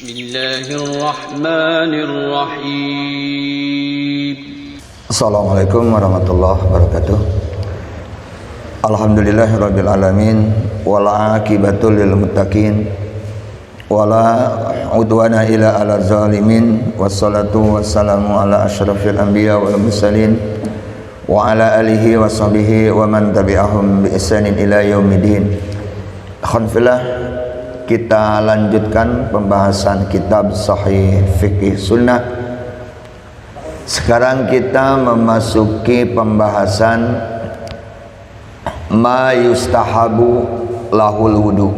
Bismillahirrahmanirrahim. Assalamualaikum warahmatullahi wabarakatuh. Alhamdulillahirabbil alamin wal aqibatu lil muttaqin wala udwana illa 'alal zalimin wassalatu wassalamu ala asyrafil anbiya wal mursalin wa ala alihi wa sahbihi wa man tabi'ahum bi ihsanin ila yaumiddin. Alhamdulillah, kita lanjutkan pembahasan kitab Sahih Fikih Sunnah. Sekarang kita memasuki pembahasan ma yustahabu lahul wudu,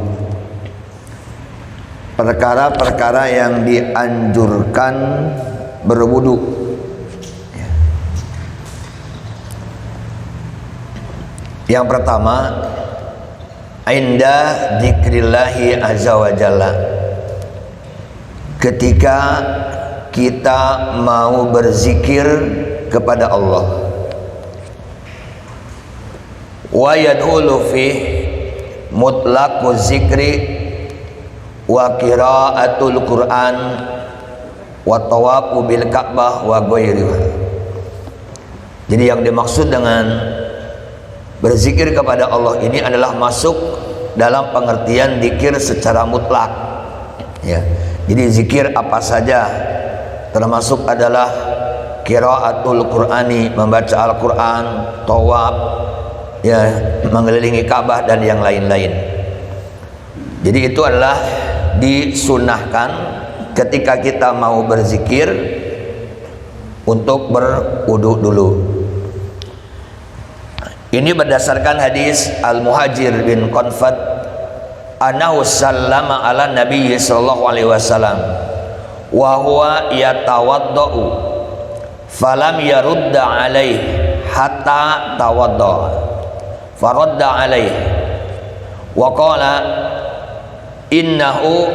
perkara-perkara yang dianjurkan berwudu. Yang pertama, inda dzikrillahi azza wa jalla, ketika kita mau berzikir kepada Allah. Wa yadkhulu fi mutlaqu zikri wa qiraatul Qur'an wa tawafu bil Ka'bah wa ghairiha. Jadi yang dimaksud dengan berzikir kepada Allah ini adalah masuk dalam pengertian zikir secara mutlak, ya. Jadi zikir apa saja, termasuk adalah qiraatul Qur'ani, membaca Al-Quran, tawaf, ya, mengelilingi Ka'bah dan yang lain-lain. Jadi itu adalah disunahkan ketika kita mau berzikir untuk berwudu dulu. Ini berdasarkan hadis Al-Muhajir bin Qanfad annahu sallama ala Nabi sallallahu alaihi wasallam wa huwa yatawaddau falam yarudda alaihi hatta tawadda faradda alaihi wa qala innahu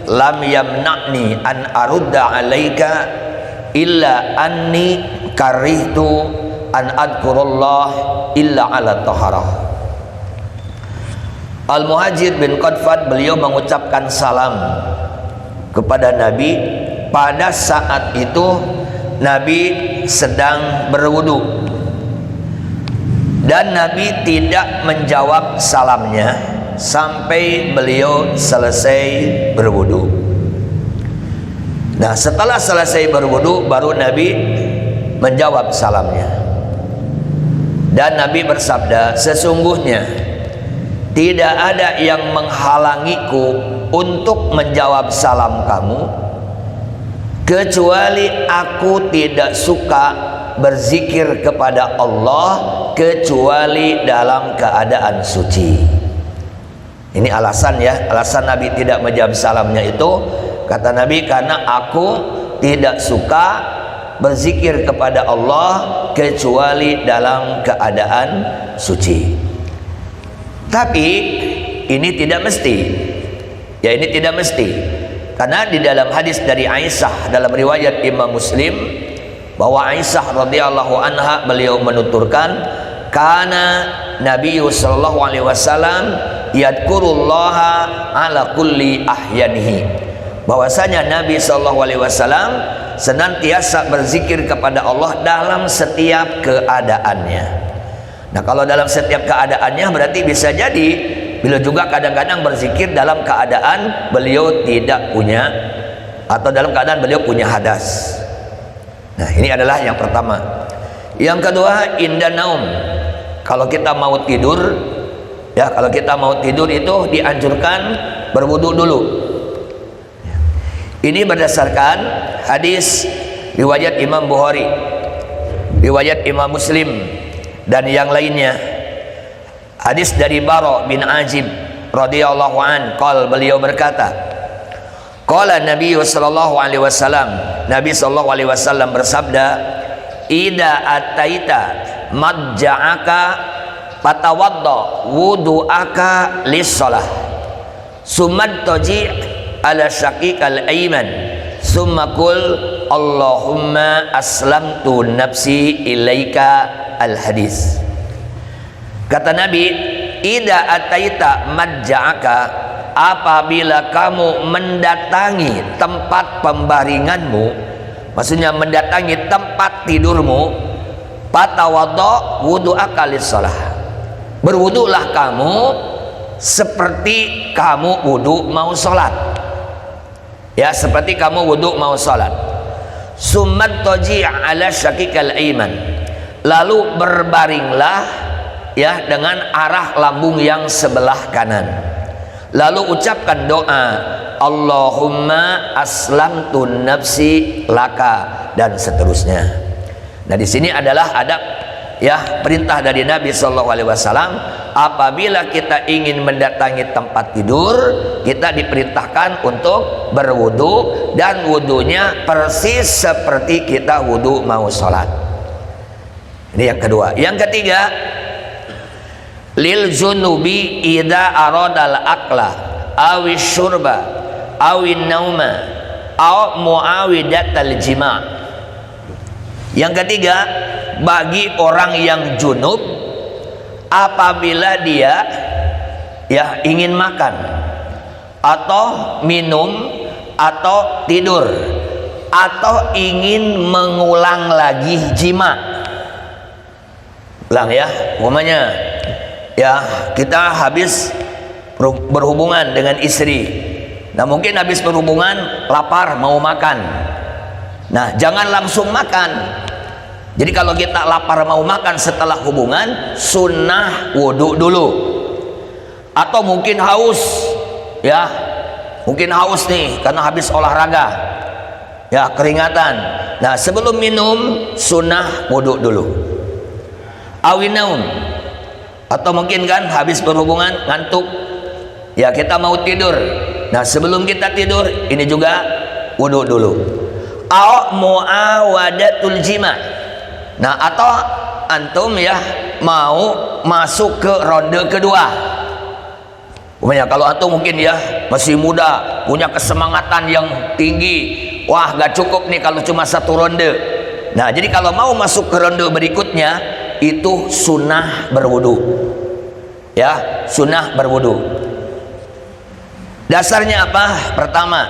lam yamna'ni an arudda alaika illa anni karihtu an adkurullah illa ala taharah. Al-Muhajir bin Qadfad, beliau mengucapkan salam kepada Nabi pada saat itu Nabi sedang berwudu, dan Nabi tidak menjawab salamnya sampai beliau selesai berwudu. Nah, setelah selesai berwudu baru Nabi menjawab salamnya. Dan Nabi bersabda, sesungguhnya tidak ada yang menghalangiku untuk menjawab salam kamu kecuali aku tidak suka berzikir kepada Allah kecuali dalam keadaan suci. Ini alasan, ya, alasan Nabi tidak menjawab salamnya itu, kata Nabi, karena aku tidak suka berzikir kepada Allah kecuali dalam keadaan suci. Tapi ini tidak mesti, ya, ini tidak mesti, karena di dalam hadis dari Aisyah dalam riwayat Imam Muslim bahwa Aisyah radhiyallahu anha beliau menuturkan, kana Nabi sallallahu alaihi wasallam yadkurullaha ala kulli ahyanihi, bahwasanya Nabi sallallahu alaihi wasallam senantiasa berzikir kepada Allah dalam setiap keadaannya. Nah, kalau dalam setiap keadaannya berarti bisa jadi beliau juga kadang-kadang berzikir dalam keadaan beliau tidak punya, atau dalam keadaan beliau punya hadas. Nah, ini adalah yang pertama. Yang kedua, inda naum, kalau kita mau tidur, ya, kalau kita mau tidur itu dianjurkan berwudu dulu. Ini berdasarkan hadis riwayat Imam Bukhari, riwayat Imam Muslim dan yang lainnya. Hadis dari Bara bin Azib radhiyallahu an, qala, beliau berkata, qala Nabi sallallahu alaihi wasallam, Nabi sallallahu alaihi wasallam bersabda, idza ataita madja'aka fatawadda wudu'aka lis-shalah summa taji' ala syaqiqal aiman summa qul Allahumma aslamtu nafsi ilaika, al hadis. Kata Nabi, idza ataita madja'aka, apabila kamu mendatangi tempat pembaringanmu, maksudnya mendatangi tempat tidurmu, fatawaddo wudu'aka lis-shalah, berwudulah kamu seperti kamu wudu mau sholat, ya, seperti kamu wudu mau sholat. Summat taji' ala syakikal aiman, lalu berbaringlah, ya, dengan arah lambung yang sebelah kanan, lalu ucapkan doa Allahumma aslamtu nafsi laka, dan seterusnya. Nah, di sini adalah adab, ya, perintah dari Nabi SAW. Apabila kita ingin mendatangi tempat tidur, kita diperintahkan untuk berwudu, dan wudunya persis seperti kita wudu mau sholat. Ini yang kedua. Yang ketiga, lil junubi idza aradal akla awi syurba awi nauma aw muawidatal jima'. Yang ketiga, bagi orang yang junub, apabila dia, ya, ingin makan atau minum atau tidur atau ingin mengulang lagi jima'. Ulang, ya, umpamanya, ya, kita habis berhubungan dengan istri. Nah, mungkin habis berhubungan lapar mau makan. Nah, jangan langsung makan. Jadi kalau kita lapar mau makan setelah hubungan, sunnah wudu dulu. Atau mungkin haus, ya, mungkin haus nih karena habis olahraga, ya, keringatan. Nah, sebelum minum sunnah wudu dulu. Awinaum, atau mungkin kan habis berhubungan ngantuk, ya, kita mau tidur. Nah, sebelum kita tidur ini juga wudu dulu. Aw muawadatul jima'. Nah, atau antum, ya, mau masuk ke ronde kedua. Umpamanya kalau antum mungkin, ya, masih muda, punya kesemangatan yang tinggi, wah, gak cukup nih kalau cuma satu ronde. Nah, jadi kalau mau masuk ke ronde berikutnya, itu sunnah berwudu, ya, sunnah berwudu. Dasarnya apa? Pertama,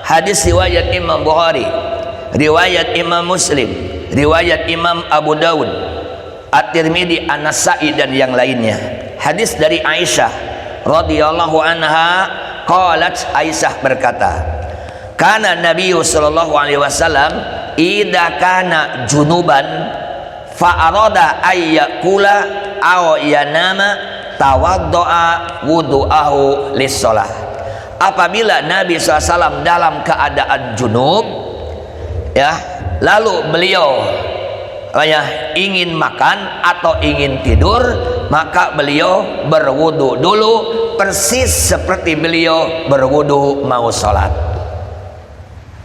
hadis riwayat Imam Bukhari, riwayat Imam Muslim, riwayat Imam Abu Dawud, At-Tirmidzi, An-Nasa'i, dan yang lainnya. Hadis dari Aisyah radhiyallahu anha, qalat, Aisyah berkata, kana Nabi sallallahu alaihi wasallam idza kana junuban fa arada ay yakula aw yanama tawaddoa wudu'ahu lis-shalah. Apabila Nabi SAW dalam keadaan junub, ya, lalu beliau, ya, ingin makan atau ingin tidur, maka beliau berwudu dulu persis seperti beliau berwudu mau sholat.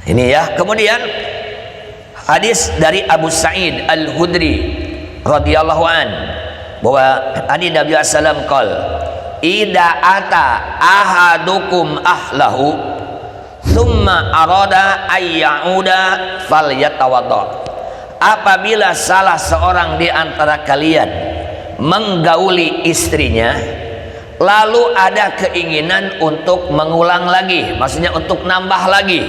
Ini, ya. Kemudian hadis dari Abu Sa'id Al-Khudri radhiyallahu an, bahwa Nabi SAW qol idza ata ahadukum ahlahu thumma arada ayyauda falyatawadda. Apabila salah seorang di antara kalian menggauli istrinya, lalu ada keinginan untuk mengulang lagi, maksudnya untuk nambah lagi,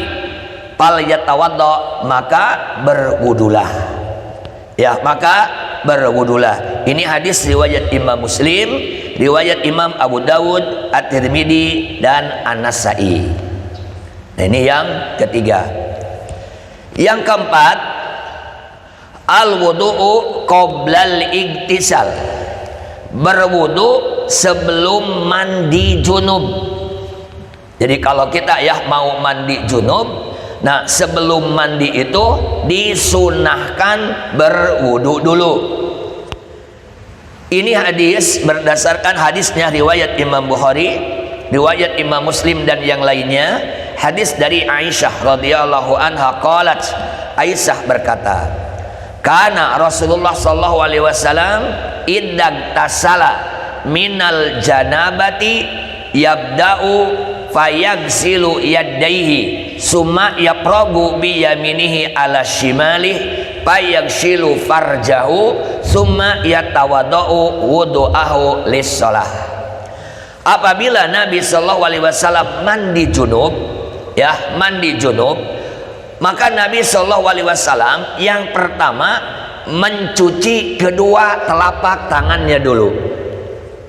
falyatawadda, maka berwudulah, ya, maka berwudulah. Ini hadis riwayat Imam Muslim, riwayat Imam Abu Dawud, At-Tirmidzi, dan An-Nasa'i. Nah, ini yang ketiga. Yang keempat, al-wudu'u qoblal igtisal, berwudu sebelum mandi junub. Jadi kalau kita, ya, mau mandi junub, nah, sebelum mandi itu disunahkan berwudu dulu. Ini hadis berdasarkan hadisnya riwayat Imam Bukhari, riwayat Imam Muslim, dan yang lainnya. Hadis dari Aisyah radhiyallahu anha qalat, Aisyah berkata, kana Rasulullah sallallahu alaihi wasallam idza tasala minal janabati yabda'u fayaghsilu yaddaihi summa yapragu bi yaminihi ala shimalih fayaghsilu farjahu summa yatawaddau wudu'ahu lis-shalah. apabila Nabi Shallallahu Alaihi Wasallam mandi junub, ya mandi junub, maka Nabi Shallallahu Alaihi Wasallam yang pertama mencuci kedua telapak tangannya dulu.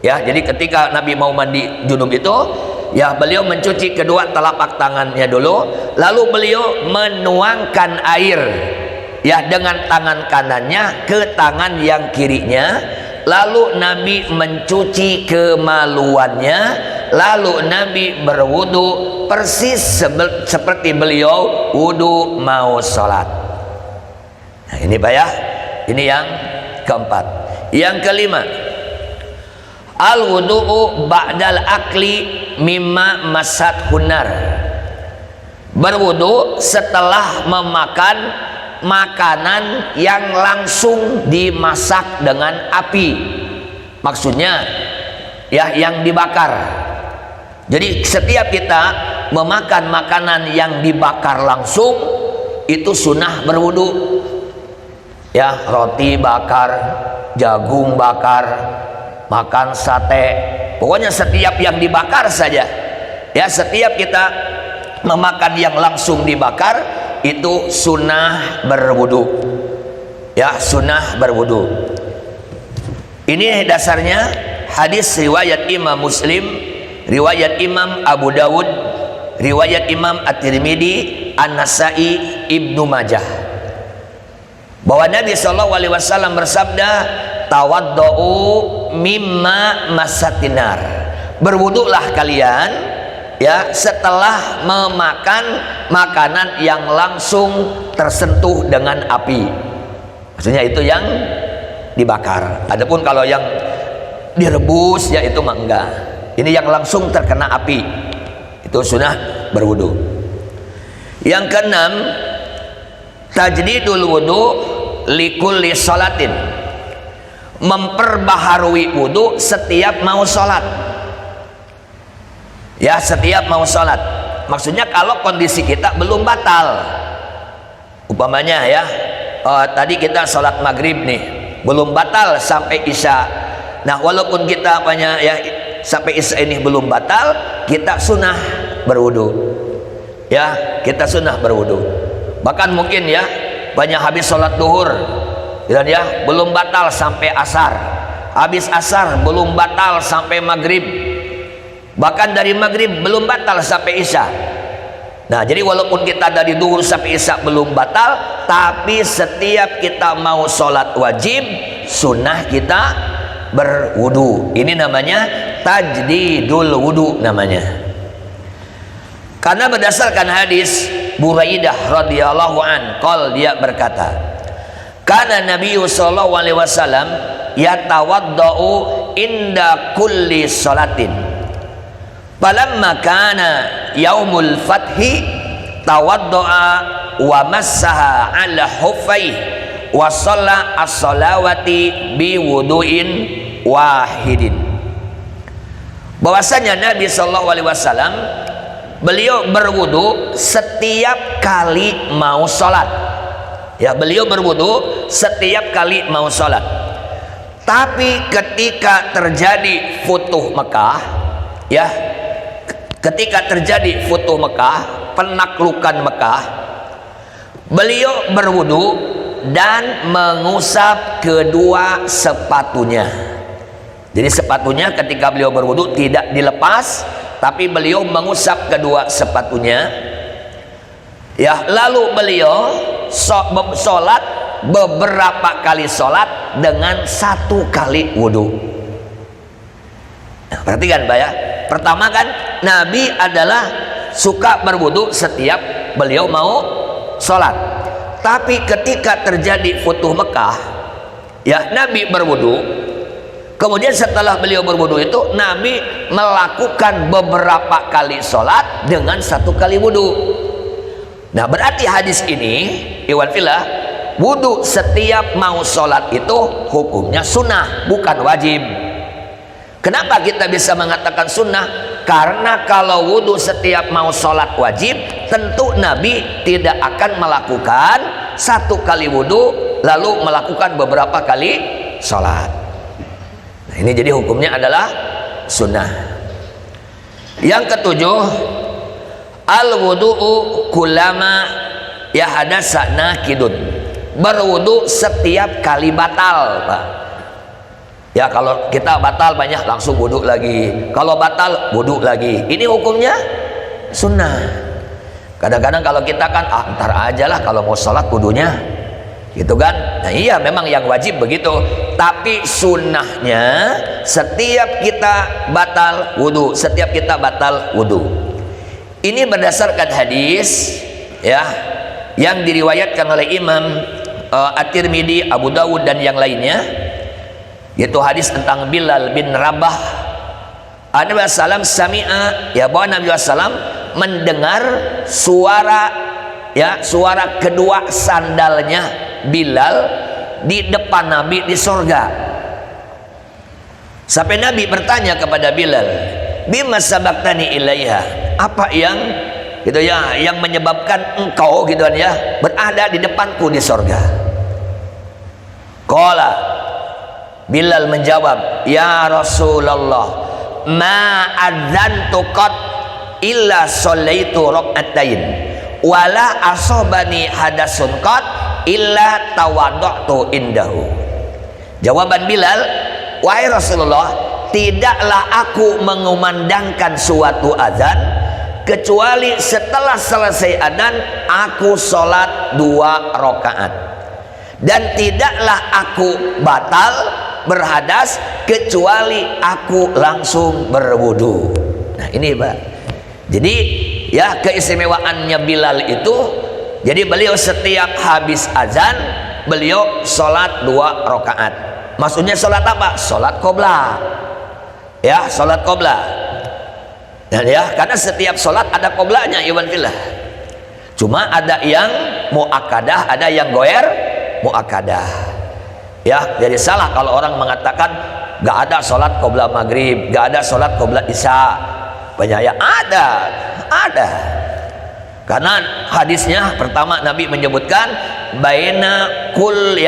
Ya, jadi ketika Nabi mau mandi junub itu, ya beliau mencuci kedua telapak tangannya dulu, lalu beliau menuangkan air, ya dengan tangan kanannya ke tangan yang kirinya, lalu Nabi mencuci kemaluannya, lalu Nabi berwudu persis seperti beliau wudu mau sholat. Nah ini Pak ya, ini yang keempat. Yang kelima, al-wudu'u ba'dal akli mimma masat hunar, berwudu setelah memakan makanan yang langsung dimasak dengan api, maksudnya ya yang dibakar. Jadi setiap kita memakan makanan yang dibakar langsung itu sunnah berwudu. Ya, roti bakar, jagung bakar, makan sate, pokoknya setiap yang dibakar saja. Ya, setiap kita memakan yang langsung dibakar itu sunnah berwudu. Ya, sunnah berwudu. Ini dasarnya hadis riwayat Imam Muslim, riwayat Imam Abu Dawud, riwayat Imam At-Tirmidzi, An-Nasai, Ibnu Majah, bahwa Nabi SAW bersabda, tawaddu'u mimma masatinar, berwudulah kalian ya setelah memakan makanan yang langsung tersentuh dengan api, maksudnya itu yang dibakar. Adapun kalau yang direbus ya itu mah enggak. Ini yang langsung terkena api, itu sunnah berwudu. Yang keenam, tajdidul wudu likulli sholatin, memperbaharui wudu setiap mau sholat. Ya, setiap mau sholat, maksudnya kalau kondisi kita belum batal, umpamanya ya tadi kita sholat maghrib nih belum batal sampai isya. Nah walaupun kita banyak ya sampai isya ini belum batal, kita sunnah berwudu. Ya, kita sunnah berwudu. Bahkan mungkin ya banyak habis sholat duhur dan ya belum batal sampai asar, habis asar belum batal sampai maghrib, bahkan dari maghrib belum batal sampai isya. Nah jadi walaupun kita dari duhur sampai isya belum batal, tapi setiap kita mau sholat wajib, sunnah kita berwudu. Ini namanya tajdidul wudu namanya. Karena berdasarkan hadis Buraidah radhiyallahu an, qol, dia berkata, kana Nabi sallallahu alaihi wasallam yatawaddau inda kulli salatin, falamma kana yaumul fathi tawaddaa wa massaha ala huffai wa shalla as-salawati bi wudu'in wahidin. Bahwasanya Nabi sallallahu alaihi wasallam beliau berwudu setiap kali mau sholat. Ya, beliau berwudu setiap kali mau sholat. Tapi ketika terjadi Futuh Mekah, ya, ketika terjadi Futuh Mekah, penaklukan Mekah, beliau berwudu dan mengusap kedua sepatunya. Jadi sepatunya ketika beliau berwudu tidak dilepas, tapi beliau mengusap kedua sepatunya. Ya, lalu beliau sholat beberapa kali sholat dengan satu kali wudu. Nah, perhatikan Pak ya. Pertama kan Nabi adalah suka berwudu setiap beliau mau sholat. Tapi ketika terjadi Futuh Mekah, ya Nabi berwudu. Kemudian setelah beliau berwudu itu Nabi melakukan beberapa kali sholat dengan satu kali wudu. Nah berarti hadis ini iwan filah, wudu setiap mau sholat itu hukumnya sunnah, bukan wajib. Kenapa kita bisa mengatakan sunnah? Karena kalau wudu setiap mau sholat wajib, tentu Nabi tidak akan melakukan satu kali wudu lalu melakukan beberapa kali sholat. Nah, ini jadi hukumnya adalah sunnah. Yang ketujuh, al wudu'u kulama ya hadasa nakidun. Berwudu setiap kali batal, Pak. Ya, kalau kita batal banyak langsung wudu lagi. Kalau batal wudu lagi. Ini hukumnya sunnah. Kadang-kadang kalau kita kan ntar aja lah kalau mau sholat wudunya, gitu kan. Nah iya, memang yang wajib begitu. Tapi sunnahnya setiap kita batal wudu, setiap kita batal wudu. Ini berdasarkan hadis ya yang diriwayatkan oleh Imam At-Tirmidzi, Abu Dawud dan yang lainnya, yaitu hadis tentang Bilal bin Rabah. Nabi sallam sami'a, ya bahwa Nabi sallam mendengar suara, ya suara kedua sandalnya Bilal di depan Nabi di sorga. Sampai Nabi bertanya kepada Bilal, bima sabaktani ilaiha, apa yang gitu ya yang menyebabkan engkau gitu ya berada di depanku di sorga. Qala, Bilal menjawab, ya Rasulullah, ma adzantu qat illa shallaitu rak'atain wala asobani hadasun qat illa tawaddu'tu indahu. Jawaban Bilal, wahai Rasulullah, tidaklah aku mengumandangkan suatu azan kecuali setelah selesai adzan aku sholat 2 rakaat, dan tidaklah aku batal berhadas kecuali aku langsung berwudu. Nah ini Pak, jadi ya keistimewaannya Bilal itu, jadi beliau setiap habis azan beliau sholat 2 rakaat. Maksudnya sholat apa? Sholat qoblah, ya sholat qoblah. Dan ya karena setiap sholat ada qoblahnya, iwan fillah. Cuma ada yang muakkadah, ada yang goer muakkadah. Ya, jadi salah kalau orang mengatakan gak ada sholat qoblah maghrib, gak ada sholat qoblah isya. Banyak ya, ada. Karena hadisnya pertama Nabi menyebutkan baina kulli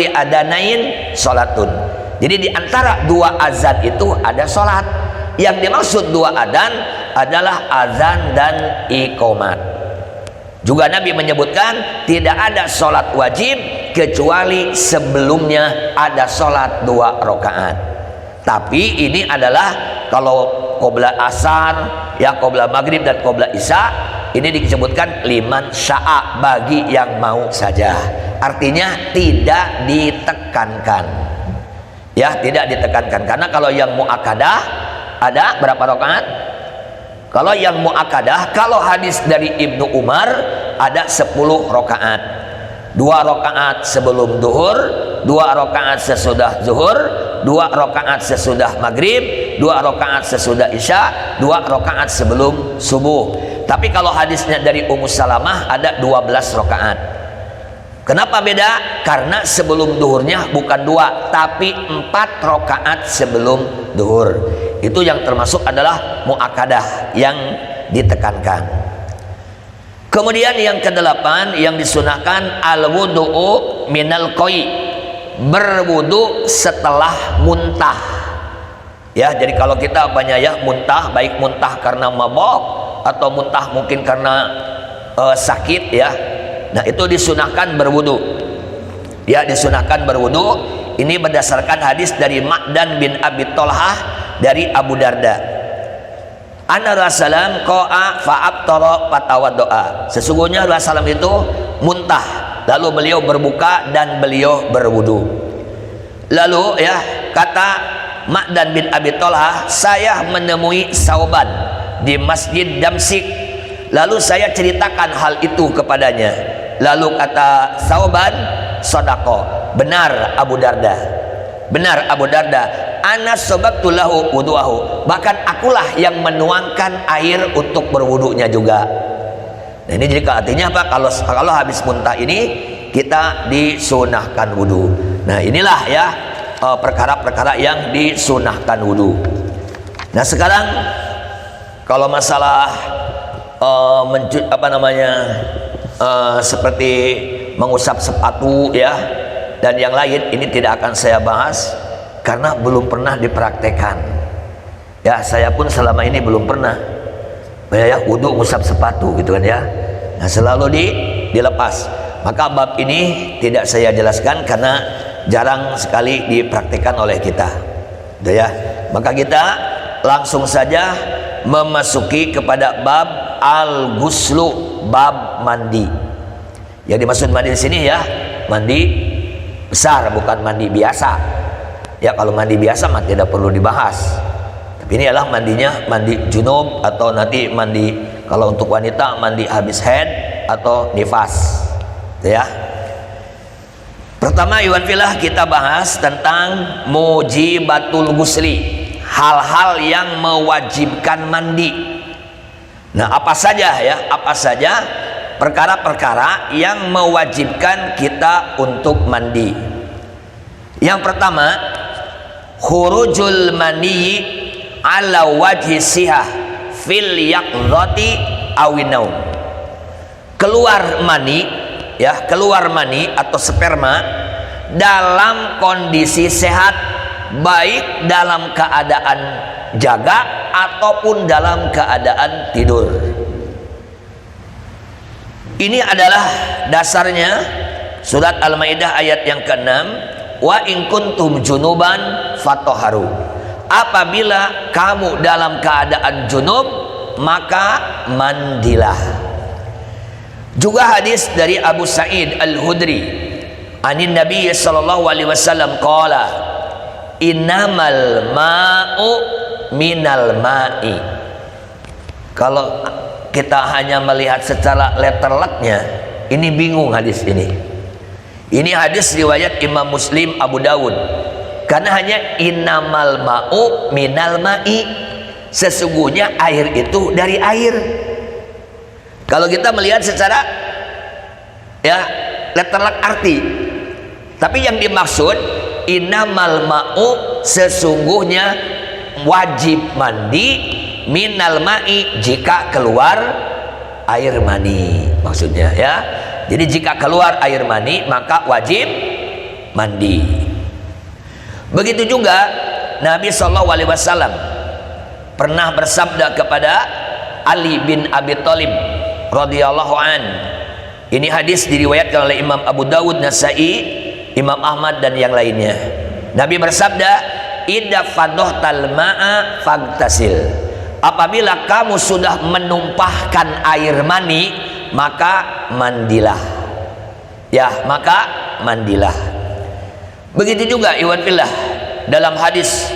adanain sholatun. Jadi di antara 2 azan itu ada sholat. Yang dimaksud 2 adzan adalah azan dan iqomat. Juga Nabi menyebutkan tidak ada sholat wajib kecuali sebelumnya ada sholat 2 rakaat. Tapi ini adalah kalau qoblah asar, ya qoblah maghrib dan qoblah isya, ini disebutkan liman sya'a, bagi yang mau saja. Artinya tidak ditekankan. Ya, tidak ditekankan. Karena kalau yang muakkadah ada berapa rakaat? Kalau yang muakkadah, kalau hadis dari Ibnu Umar ada 10 rakaat. 2 rakaat sebelum zuhur, 2 rakaat sesudah zuhur, 2 rakaat sesudah maghrib, 2 rakaat sesudah isya, 2 rakaat sebelum subuh. Tapi kalau hadisnya dari Ummu Salamah ada 12 rakaat. Kenapa beda? Karena sebelum duhurnya bukan 2 tapi 4 rakaat sebelum duhur. Itu yang termasuk adalah muakkadah yang ditekankan. Kemudian yang ke-8 yang disunahkan al-wudu'u minal qai, berwudu setelah muntah. Ya, jadi kalau kita banyak ya muntah, baik muntah karena mabok atau muntah mungkin karena sakit ya. Nah, itu disunahkan berwudu. Ya, disunahkan berwudu. Ini berdasarkan hadis dari Ma'dan bin Abi Tolhah dari Abu Darda. Anna Rasulullah qa'a fa'abtara fatawaddoa. Sesungguhnya Rasulullah itu muntah, lalu beliau berbuka dan beliau berwudu. Lalu ya kata Ma'dan bin Abi Tolhah, saya menemui Sauban di Masjid Damsik, lalu saya ceritakan hal itu kepadanya. Lalu kata Sauban, sodako, benar Abu Darda, benar Abu Darda, ana sababtu lahu wudu'ahu, bahkan akulah yang menuangkan air untuk berwudunya juga. Nah ini jadi artinya apa? Kalau habis muntah ini kita disunahkan wudu. Nah inilah ya perkara-perkara yang disunahkan wudu. Nah sekarang kalau masalah seperti mengusap sepatu ya dan yang lain, ini tidak akan saya bahas karena belum pernah dipraktekkan Ya, saya pun selama ini belum pernah ya wudu ngusap sepatu gitu kan ya. Nah, selalu dilepas. Maka bab ini tidak saya jelaskan karena jarang sekali dipraktikkan oleh kita. Gitu ya. Maka kita langsung saja memasuki kepada bab al-ghuslu, bab mandi. Yang dimaksud mandi di sini ya, mandi besar, bukan mandi biasa. Ya, kalau mandi biasa mah tidak perlu dibahas. Tapi ini adalah mandinya mandi junub, atau nanti mandi kalau untuk wanita mandi habis haid atau nifas. Ya. Pertama, Iwan Filah, kita bahas tentang mujibatul ghusli, hal-hal yang mewajibkan mandi. Nah, apa saja ya? Apa saja perkara-perkara yang mewajibkan kita untuk mandi? Yang pertama, khurujul mani ala wajhi sihah fil yaqdhati awinaum. Keluar mani ya, keluar mani atau sperma dalam kondisi sehat, baik dalam keadaan jaga ataupun dalam keadaan tidur. Ini adalah dasarnya surat Al-Maidah ayat yang ke-6, wa in kuntum junuban fatahharu. Apabila kamu dalam keadaan junub, maka mandilah. Juga hadis dari Abu Sa'id Al-Hudri, anin Nabi sallallahu alaihi wasallam qala, innamal ma'u minal ma'i. Kalau kita hanya melihat secara letterleknya, ini bingung hadis ini. Ini hadis riwayat Imam Muslim, Abu Dawud. Karena hanya innamal ma'u minal ma'i, sesungguhnya air itu dari air. Kalau kita melihat secara ya letterlek arti, tapi yang dimaksud innamal ma'u, sesungguhnya wajib mandi, minal ma'i, jika keluar air mani maksudnya ya. Jadi jika keluar air mani maka wajib mandi. Begitu juga Nabi SAW pernah bersabda kepada Ali bin Abi Thalib radhiyallahu an. Ini hadis diriwayatkan oleh Imam Abu Dawud, Nasai, Imam Ahmad dan yang lainnya. Nabi bersabda, idza fadhtal ma'a fagtasil. Apabila kamu sudah menumpahkan air mani, maka mandilah. Ya, maka mandilah. Begitu juga Iwan Fillah, dalam hadis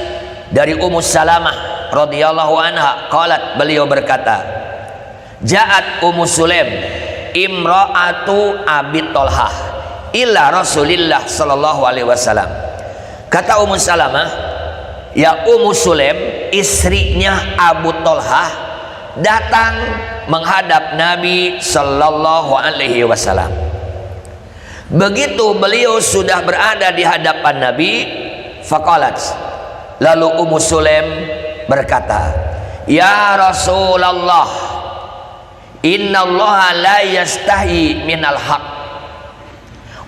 dari Ummu Salamah radhiyallahu anha, qalat, beliau berkata, ja'at Ummu Sulaim imra'atu Abi Thalhah ila Rasulillah sallallahu alaihi wasallam. Kata Ummu Salamah, ya Ummu Sulaim, istrinya Abu Thalhah, datang menghadap Nabi sallallahu alaihi wasallam. Begitu beliau sudah berada di hadapan Nabi, faqalat, lalu Ummu Sulaim berkata, ya Rasulullah, innallaha la yastahi minal haq.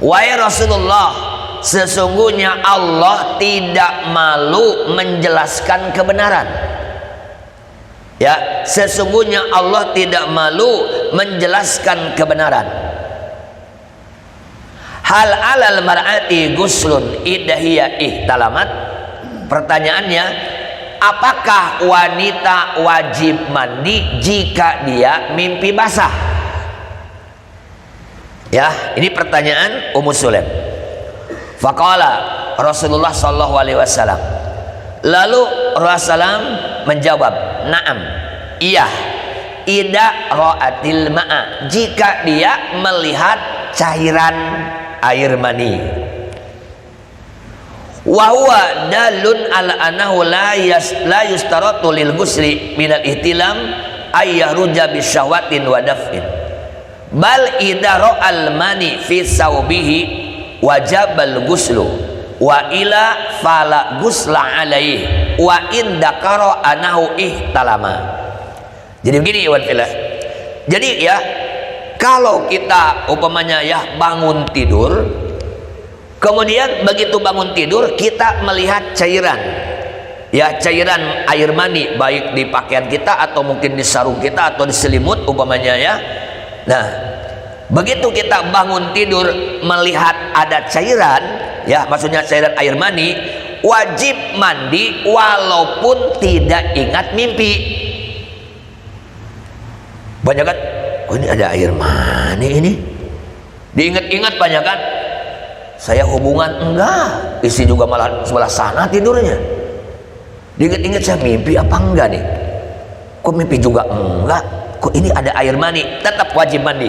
Wahai Rasulullah, sesungguhnya Allah tidak malu menjelaskan kebenaran. Ya, sesungguhnya Allah tidak malu menjelaskan kebenaran. Hal alal mar'ati guslun idahiyya ihtalamat. Pertanyaannya, apakah wanita wajib mandi jika dia mimpi basah? Ya, ini pertanyaan Ummu Sulaim. Faqala Rasulullah sallallahu alaihi wasallam. Lalu Rasulullah menjawab, na'am, iya, idza ra'atil ma'a, jika dia melihat cairan air mani. Wa huwa dalun ala annahu la yustaratu lil ghusli minal ihtilam ay yahruja bisyahwatin wa daf'in, bal idza ra'al mani fi saubihi wajabal ghuslu wa ila fala ghusla alaihi wa in dakara annahu ihtalama. Jadi begini Iwan Fillah. Jadi ya, kalau kita umpamanya ya bangun tidur, kemudian begitu bangun tidur kita melihat cairan ya cairan air mani, baik di pakaian kita atau mungkin di sarung kita atau di selimut umpamanya ya. Nah, begitu kita bangun tidur melihat ada cairan, ya maksudnya cairan air mani, wajib mandi walaupun tidak ingat mimpi. Banyak kan, oh ini ada air mani ini, diingat-ingat banyak kan. Saya hubungan enggak, istri juga malah sebelah sana tidurnya. Diingat-ingat saya mimpi apa enggak nih? Kok mimpi juga enggak? Kok ini ada air mani? Tetap wajib mandi.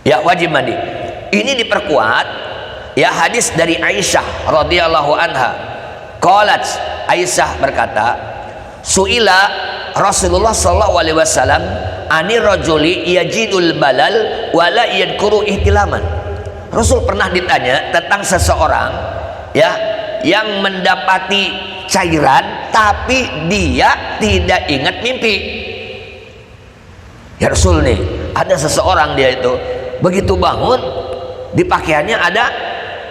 Ya wajib mandi. Ini diperkuat ya hadis dari Aisyah radhiyallahu anha. Qalat, Aisyah berkata, suila Rasulullah sallallahu alaihi wasallam ani rajuli yajidul balal wala yadhkuru ihtilaman. Rasul pernah ditanya tentang seseorang ya yang mendapati cairan tapi dia tidak ingat mimpi. Ya Rasul nih, ada seseorang dia itu begitu bangun di pakaiannya ada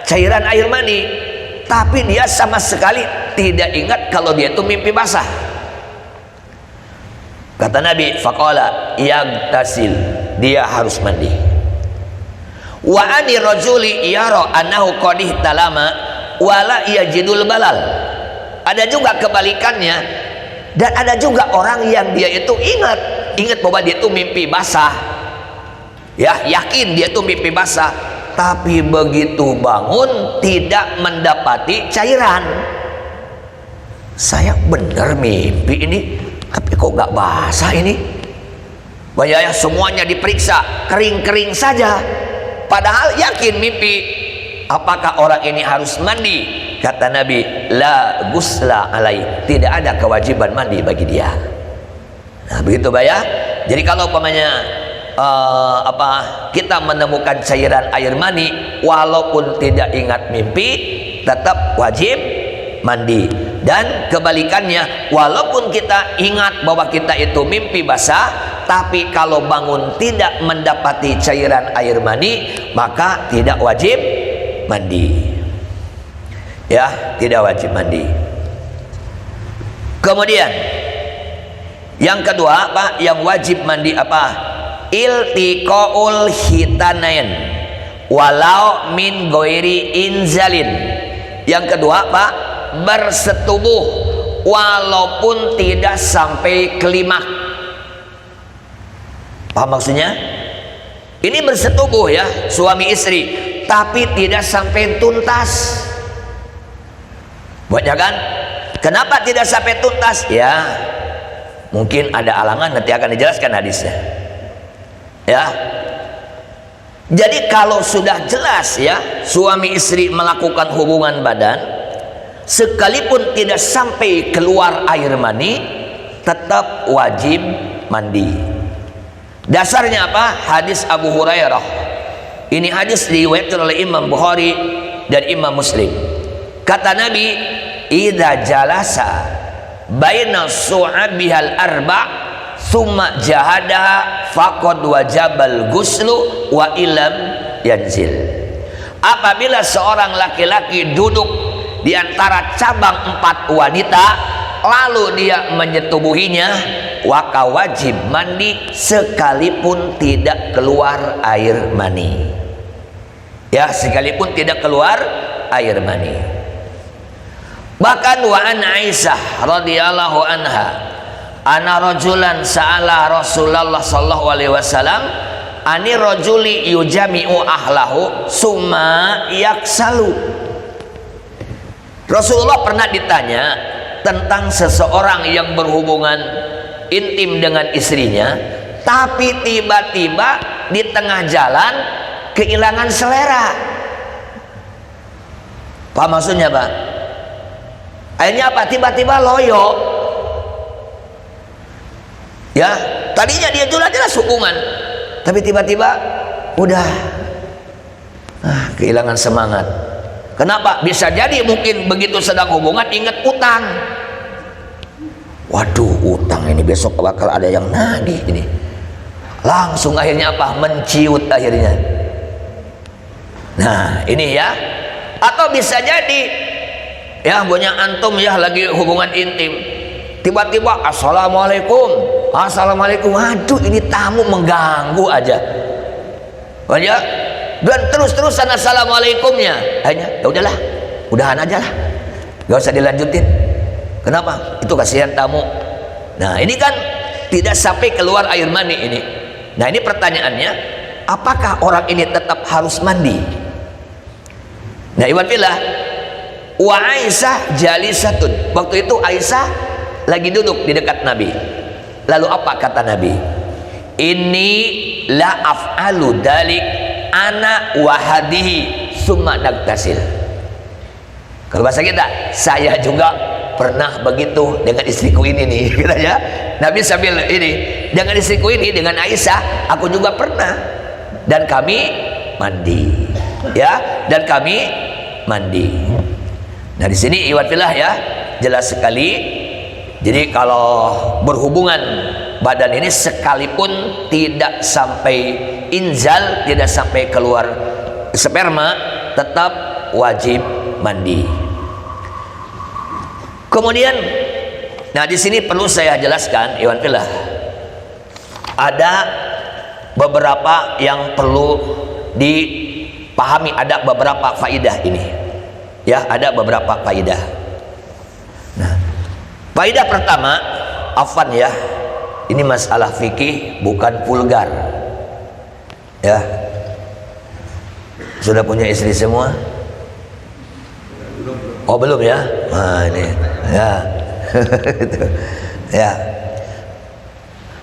cairan air mani, tapi dia sama sekali tidak ingat kalau dia itu mimpi basah. Kata Nabi, faqala yagtasil, dia harus mandi. Wa ani rajuli yara annahu qad ihtalama wala yajidul balal. Ada juga kebalikannya, dan ada juga orang yang dia itu ingat bahwa dia itu mimpi basah. Ya, yakin dia itu mimpi basah, tapi begitu bangun tidak mendapati cairan. Saya benar mimpi ini, tapi kok gak basah ini? Banyak semuanya diperiksa, kering-kering saja. Padahal yakin mimpi. Apakah orang ini harus mandi? Kata Nabi, la gusla alai, tidak ada kewajiban mandi bagi dia. Nah begitu Pak ya. Jadi kalau umpamanya kita menemukan cairan air mani walaupun tidak ingat mimpi, tetap wajib mandi. Dan kebalikannya, walaupun kita ingat bahwa kita itu mimpi basah, tapi kalau bangun tidak mendapati cairan air mani, maka tidak wajib mandi. Ya, tidak wajib mandi. Kemudian yang kedua, Pak, yang wajib mandi apa? Iltiqaul hitanain walau min ghairi inzalin. Yang kedua, Pak, bersetubuh walaupun tidak sampai klimaks. Paham maksudnya? Ini bersetubuh ya, suami istri, tapi tidak sampai tuntas. Banyak kan? Kenapa tidak sampai tuntas? Ya, mungkin ada alangan, nanti akan dijelaskan hadisnya. Ya. Jadi kalau sudah jelas ya, suami istri melakukan hubungan badan, sekalipun tidak sampai keluar air mani, tetap wajib mandi. Dasarnya apa? Hadis Abu Hurairah. Ini hadis diriwayatkan oleh Imam Bukhari dan Imam Muslim. Kata Nabi, idza jalasa baina su'abihal arba' thumma jahadaha faqad wajabal ghuslu wa ilam yanzil. Apabila seorang laki-laki duduk di antara cabang 4 wanita lalu dia menyetubuhinya, maka wajib mandi sekalipun tidak keluar air mani. Ya, sekalipun tidak keluar air mani. Bahkan wa an Aisyah radhiyallahu anha ana rajulan sa'ala Rasulullah sallallahu alaihi wasallam ani rajuli yujami'u ahlahu summa yaksalu. Rasulullah pernah ditanya tentang seseorang yang berhubungan intim dengan istrinya, tapi tiba-tiba di tengah jalan kehilangan selera. Apa maksudnya, Pak? Akhirnya apa? Tiba-tiba loyo. Ya, tadinya dia jelas hubungan, tapi tiba-tiba udah kehilangan semangat. Kenapa? Bisa jadi mungkin begitu sedang hubungan ingat utang. Waduh, utang ini besok bakal ada yang nagih ini. Langsung akhirnya apa? Menciut akhirnya. Nah, ini ya. Atau bisa jadi Ya, punya antum ya lagi hubungan intim, tiba-tiba assalamualaikum, assalamualaikum, aduh ini tamu mengganggu aja, dan terus-terusan assalamualaikumnya, hanya ya udahlah, udahan aja lah, gak usah dilanjutin. Kenapa? Itu kasihan tamu. Nah ini kan tidak sampai keluar air mani ini. Nah ini pertanyaannya, apakah orang ini tetap harus mandi? Nah iwan billah, wa Aisyah jalisatun, waktu itu Aisyah lagi duduk di dekat Nabi. Lalu apa kata Nabi? Ini la af'alu dalik ana wahadihi summa nagtasil. Kalau bahasa kita, saya juga pernah begitu dengan istriku ini nih, katanya Nabi sambil ini, dengan istriku ini, dengan Aisyah, aku juga pernah, dan kami mandi, ya, dan kami mandi. Nah di sini iwan fillah ya, jelas sekali. Jadi kalau berhubungan badan ini sekalipun tidak sampai inzal, tidak sampai keluar sperma, tetap wajib mandi. Kemudian, nah di sini perlu saya jelaskan, iwan fillah, ada beberapa yang perlu dipahami, ada beberapa faidah ini, ya, ada beberapa faidah. Nah, faidah pertama, afwan ya, ini masalah fikih bukan vulgar, ya. Sudah punya istri semua? Oh belum ya? Nah ini, ya, ya.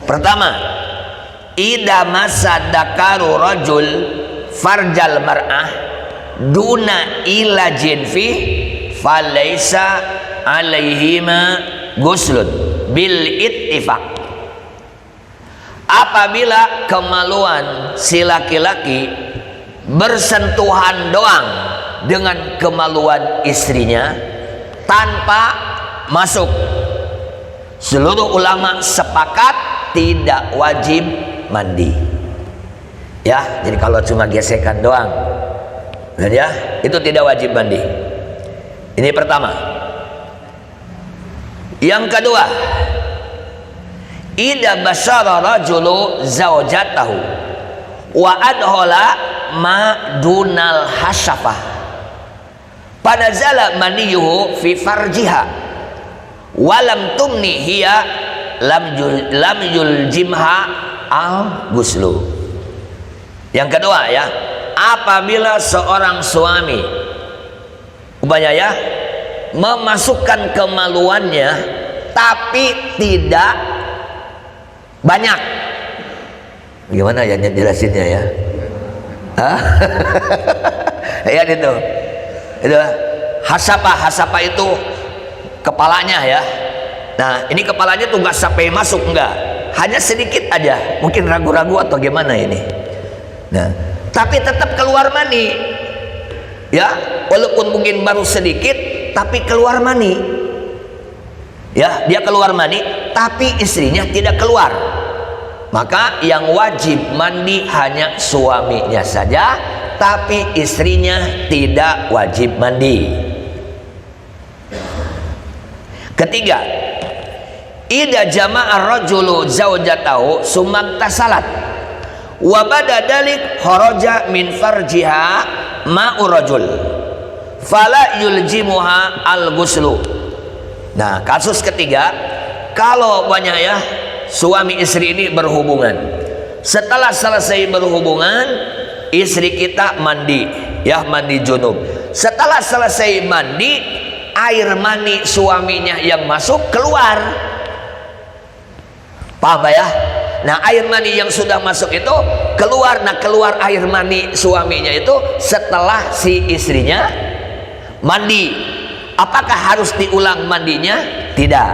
Pertama, idza masadakaru rajul farjal mar'ah duna ilajin fi falaysa alaihima guslun bil ittifaq. Apabila kemaluan si laki-laki bersentuhan doang dengan kemaluan istrinya tanpa masuk, seluruh ulama sepakat tidak wajib mandi, ya. Jadi kalau cuma gesekan doang, ya, itu tidak wajib mandi. Ini pertama. Yang kedua, idza basyara rajulu zaujatahu wa adhola ma dunal hasyafah panazala maniyuhu fi farjiha walam tumni hiya lam yuljimha al guslu. Yang kedua ya, apabila seorang suami umpamanya ya memasukkan kemaluannya tapi tidak banyak, gimana ya jelasinnya ya? Ya itu hasapa itu kepalanya ya. Nah ini kepalanya tuh nggak sampai masuk, enggak, hanya sedikit aja, mungkin ragu-ragu atau gimana ini. Nah tapi tetap keluar mani, ya, walaupun mungkin baru sedikit tapi keluar mani, ya, dia keluar mani tapi istrinya tidak keluar, maka yang wajib mandi hanya suaminya saja, tapi istrinya tidak wajib mandi. Ketiga, idza jama'a rajulu zaujatahu summaktasalat wa bada dalik kharaja min farjiha ma'u rajul fala yuljimuha al-ghuslu. Nah, kasus ketiga, kalau banyak ya suami istri ini berhubungan, setelah selesai berhubungan istri kita mandi, ya, mandi junub. Setelah selesai mandi, air mani suaminya yang masuk keluar, paham ya? Nah air mani yang sudah masuk itu keluar. Nah keluar air mani suaminya itu setelah si istrinya mandi. Apakah harus diulang mandinya? Tidak,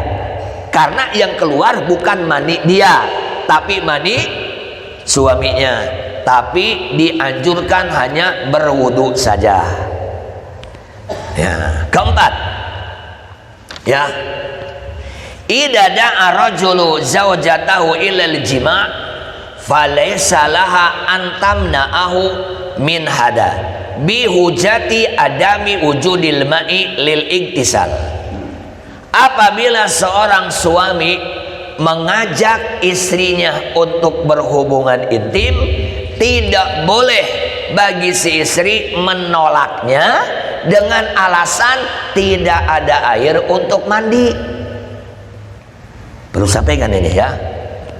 karena yang keluar bukan mani dia tapi mani suaminya. Tapi dianjurkan hanya berwudu saja. Ya, keempat, ya, idza da'a rajulu zaujatahu ilal jima' falaysa laha an tamna'ahu min hada bihujati adami wujudil ma'i lil iktisal. Apabila seorang suami mengajak istrinya untuk berhubungan intim, tidak boleh bagi si istri menolaknya dengan alasan tidak ada air untuk mandi. Perlu sampaikan ini ya,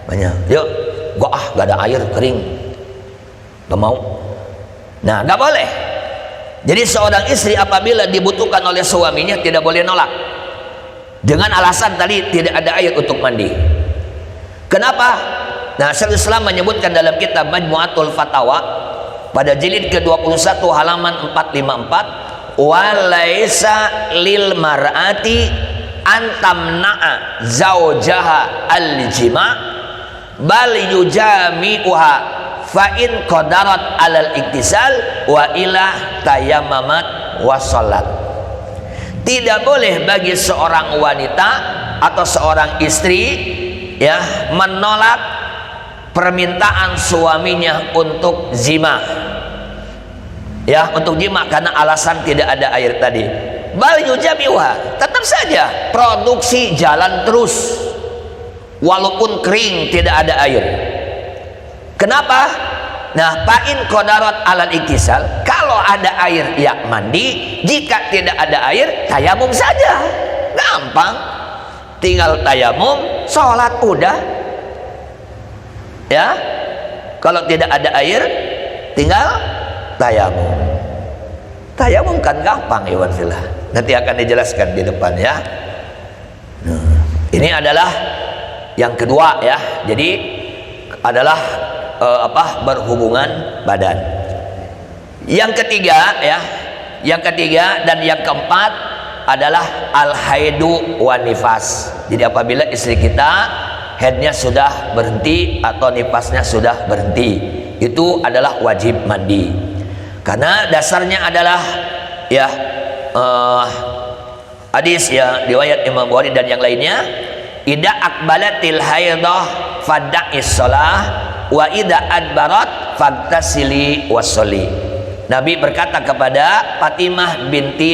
banyak. Yuk, gak ada air, kering, gak mau. Nah, gak boleh. Jadi seorang istri apabila dibutuhkan oleh suaminya tidak boleh nolak dengan alasan tadi tidak ada air untuk mandi. Kenapa? Nah, Syekhul Islam menyebutkan dalam kitab Majmu'atul Fatawa pada jilid ke-21 halaman 454, walaisa lil mar'ati antamna'a zaujaha al-jima' bal yujami'uha fa in qadarat alal iktisal wa ilah tayammamat wa salat. Tidak boleh bagi seorang wanita atau seorang istri ya menolak permintaan suaminya untuk jima, ya, untuk jima karena alasan tidak ada air tadi. Bal yujami'uha, tetap saja produksi jalan terus walaupun kering tidak ada air. Kenapa? Nah, fa'in qadarat alal iktisal, kalau ada air ya mandi, jika tidak ada air tayamum saja, gampang, tinggal tayamum, sholat udah ya. Kalau tidak ada air tinggal tayamum. Tayamum kan gampang, iwan fillah, nanti akan dijelaskan di depan ya. Nah, ini adalah yang kedua ya, jadi adalah berhubungan badan. Yang ketiga ya, yang ketiga dan yang keempat adalah al-haidu wa nifas. Jadi apabila istri kita haidnya sudah berhenti atau nifasnya sudah berhenti, itu adalah wajib mandi. Karena dasarnya adalah ya hadis ya riwayat Imam Bukhari dan yang lainnya, idza aqbalatil haidah fada'is shalah wa idza adbarat fagtasili washolli. Nabi berkata kepada Fatimah binti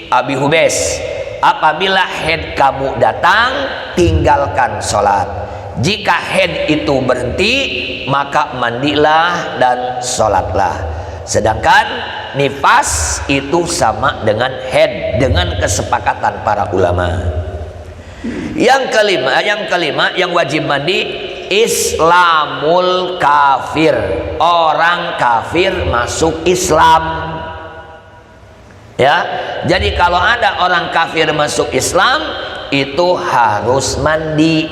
Abi Hubes, apabila haid kamu datang tinggalkan sholat, jika haid itu berhenti maka mandilah dan sholatlah. Sedangkan nifas itu sama dengan haid dengan kesepakatan para ulama. Yang kelima yang wajib mandi Islamul kafir, orang kafir masuk Islam ya. Jadi kalau ada orang kafir masuk Islam itu harus mandi.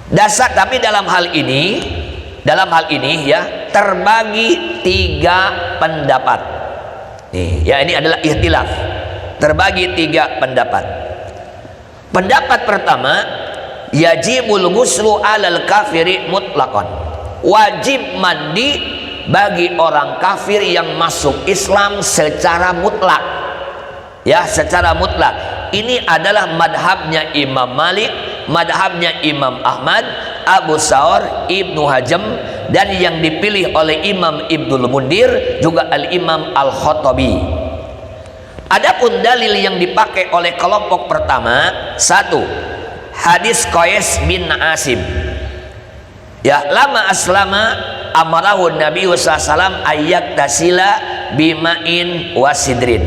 Dasar, tapi dalam hal ini ya terbagi 3 pendapat. Nih, ya ini adalah ikhtilaf. Terbagi 3 pendapat. Pendapat pertama, yajibul ghuslu alal kafiri mutlaqan. Wajib mandi bagi orang kafir yang masuk Islam secara mutlak. Ya, secara mutlak. Ini adalah madhabnya Imam Malik, madhabnya Imam Ahmad, Abu Saur, Ibnu Hazm, dan yang dipilih oleh Imam Ibnul Mundir juga Al-Imam Al-Khattabi. Adapun dalil yang dipakai oleh kelompok pertama, 1, hadis Qais bin Asim. Ya, lama aslama amarahu Nabi SAW ayyak tasila bima'in wasidrin.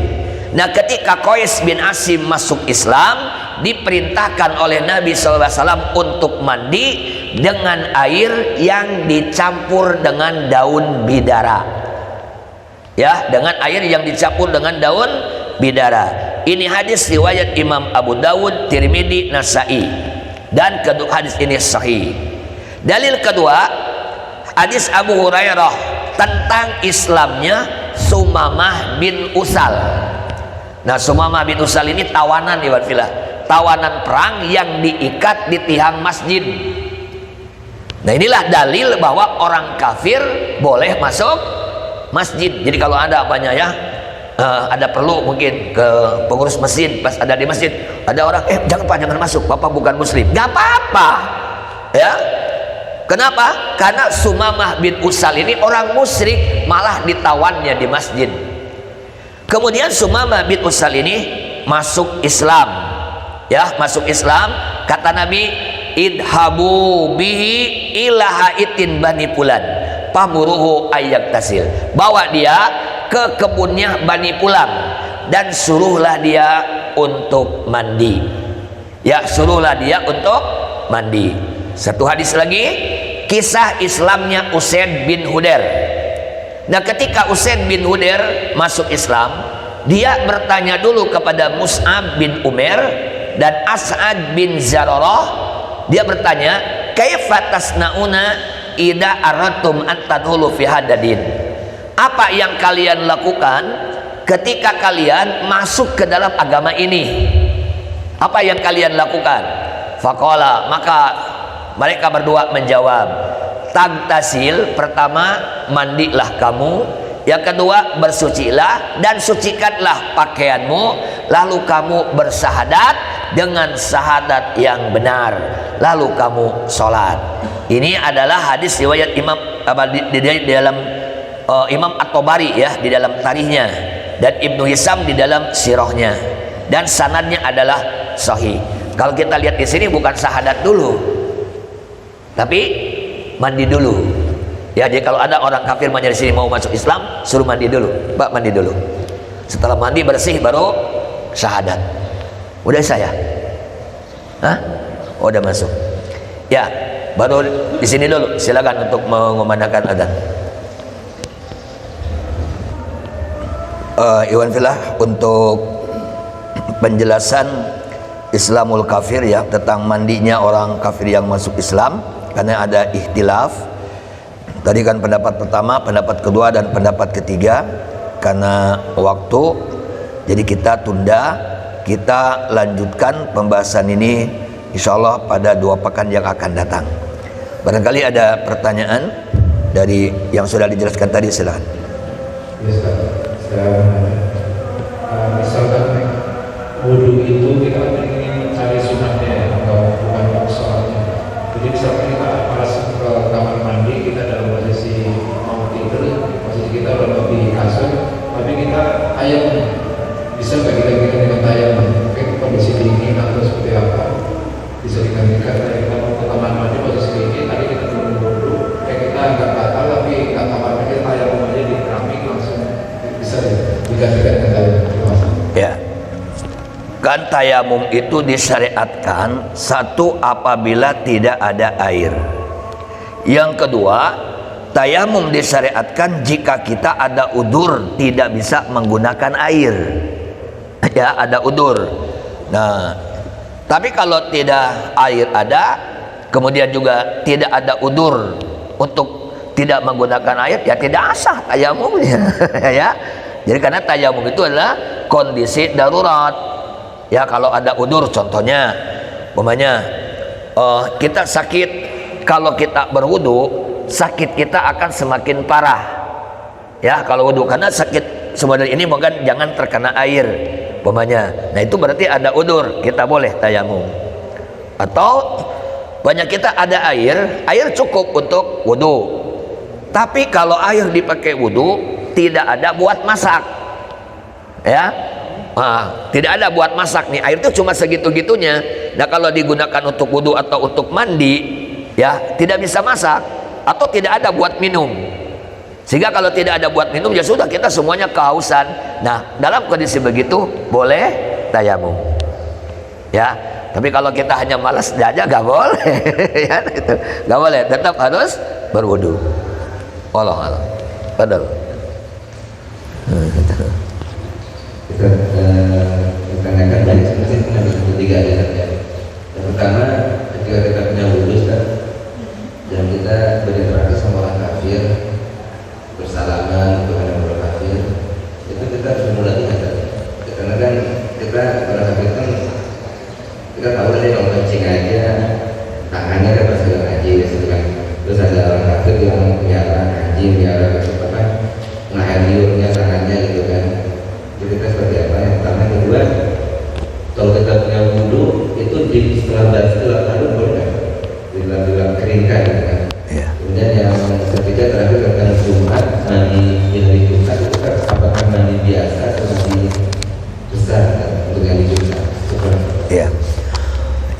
Nah, ketika Qais bin Asim masuk Islam, diperintahkan oleh Nabi SAW untuk mandi dengan air yang dicampur dengan daun bidara. Ya, dengan air yang dicampur dengan daun bidara. Ini hadis riwayat Imam Abu Dawud, Tirmidzi, Nasai, dan kedua hadis ini sahih. Dalil kedua, hadis Abu Hurairah tentang Islamnya Sumamah bin Usal. Nah, Sumamah bin Usal ini tawanan ya Filah, tawanan perang yang diikat di tiang masjid. Nah, inilah dalil bahwa orang kafir boleh masuk masjid. Jadi kalau ada apanya ya, ada perlu mungkin ke pengurus masjid, pas ada di masjid ada orang jangan Pak, jangan masuk, Bapak bukan muslim, nggak apa-apa ya. Kenapa? Karena Sumamah bin Usal ini orang musyrik, malah ditawannya di masjid. Kemudian Sumamah bin Usal ini masuk Islam, ya, masuk Islam. Kata Nabi, idhabu bihi ila haitin bani Fulan pamuruhu ayyak tasil, bawa dia ke kebunnya Bani Fulan dan suruhlah dia untuk mandi, ya, suruhlah dia untuk mandi. Satu hadis lagi, kisah Islamnya Usaid bin Hudair. Nah, ketika Usaid bin Hudair masuk Islam, dia bertanya dulu kepada Mus'ab bin Umair dan As'ad bin Zararah. Dia bertanya, kaifa tasnauna idza aratum an tadkhulu fi hadadin? Apa yang kalian lakukan ketika kalian masuk ke dalam agama ini? Apa yang kalian lakukan? Faqala, maka mereka berdua menjawab, tagtasil, pertama mandilah kamu, yang kedua bersucilah dan sucikanlah pakaianmu, lalu kamu bersahadat dengan sahadat yang benar, lalu kamu sholat. Ini adalah hadis riwayat Imam di dalam Imam At-Tabari, ya, di dalam tarikhnya, dan Ibnu Hisam di dalam sirahnya, dan sanadnya adalah sahih. Kalau kita lihat di sini bukan sahadat dulu, tapi mandi dulu. Ya, jadi kalau ada orang kafir di sini mau masuk Islam, suruh mandi dulu, Pak, mandi dulu. Setelah mandi bersih baru syahadat. Udah saya? Hah? Oh, udah masuk. Ya, baru di sini dulu. Silakan untuk mengumandangkan adzan. Iwan Filah, untuk penjelasan Islamul kafir, ya, tentang mandinya orang kafir yang masuk Islam, karena ada ikhtilaf. Tadi kan pendapat pertama, pendapat kedua, dan pendapat ketiga. Karena waktu, jadi kita tunda, kita lanjutkan pembahasan ini insya Allah pada 2 pekan yang akan datang. Barangkali ada pertanyaan dari yang sudah dijelaskan tadi, silakan. Misalkan wudhu itu kita ingin mencari sunnahnya atau bukan soalnya. Jadi misalkan kita masuk ke kamar mandi, kita dalam posisi mau tidur, posisi kita udah di kasur, tapi kita ayam, bisa nggak kita gantikan dengan ayam? Mungkin kondisi dingin atau seperti apa? Bisa digantikan dari kita mau ke kamar mandi posisi dingin, tadi kita belum wudhu, kita nggak batal tapi nggak kamar mandi, ayam aja di keramik langsung bisa digantikan dengan ayam. Ya, kan tayamum itu disyariatkan, satu, apabila tidak ada air. Yang kedua, tayamum disyariatkan jika kita ada udzur tidak bisa menggunakan air, ya, ada udzur. Nah, tapi kalau tidak air ada, kemudian juga tidak ada udzur untuk tidak menggunakan air, ya tidak sah tayamumnya. Ya, jadi karena tayamum itu adalah kondisi darurat. Ya, kalau ada udzur, contohnya umpamanya kita sakit, kalau kita berwudu, sakit kita akan semakin parah. Ya, kalau wudu, karena sakit sebenarnya ini bukan, jangan terkena air umpamanya. Nah, itu berarti ada udzur, kita boleh tayamum. Atau banyak kita ada air cukup untuk wudu. Tapi kalau air dipakai wudu, tidak ada buat masak, ya, tidak ada buat masak nih, air itu cuma segitu-gitunya. Nah, kalau digunakan untuk wudu atau untuk mandi, ya, tidak bisa masak atau tidak ada buat minum. Sehingga kalau tidak ada buat minum, ya sudah, kita semuanya kehausan. Nah, dalam kondisi begitu boleh tayamum, ya. Tapi kalau kita hanya malas aja, nggak boleh. Ya, itu nggak boleh, tetap harus berwudu. Allah, padahal kita tanyakan dari sebenarnya ada tiga aja. Yang pertama, ketika kita punya wudhu dan kita berinteraksi sama orang kafir, bersalaman kepada orang kafir, itu kita harus memulainya. Karena kan kita orang kafir kan, kita tahu dari kalau kencing aja tangannya kan pasti ngaji, kan. Terus ada orang kafir yang melihara ngaji, melihara kesempatan ngair liurnya tangannya gitu kan. Jadi kita seperti apa? Yang pertama. Yang kedua, kalau kita punya wudhu itu di setelah taruh boleh, di dalam keringkan gitu kan.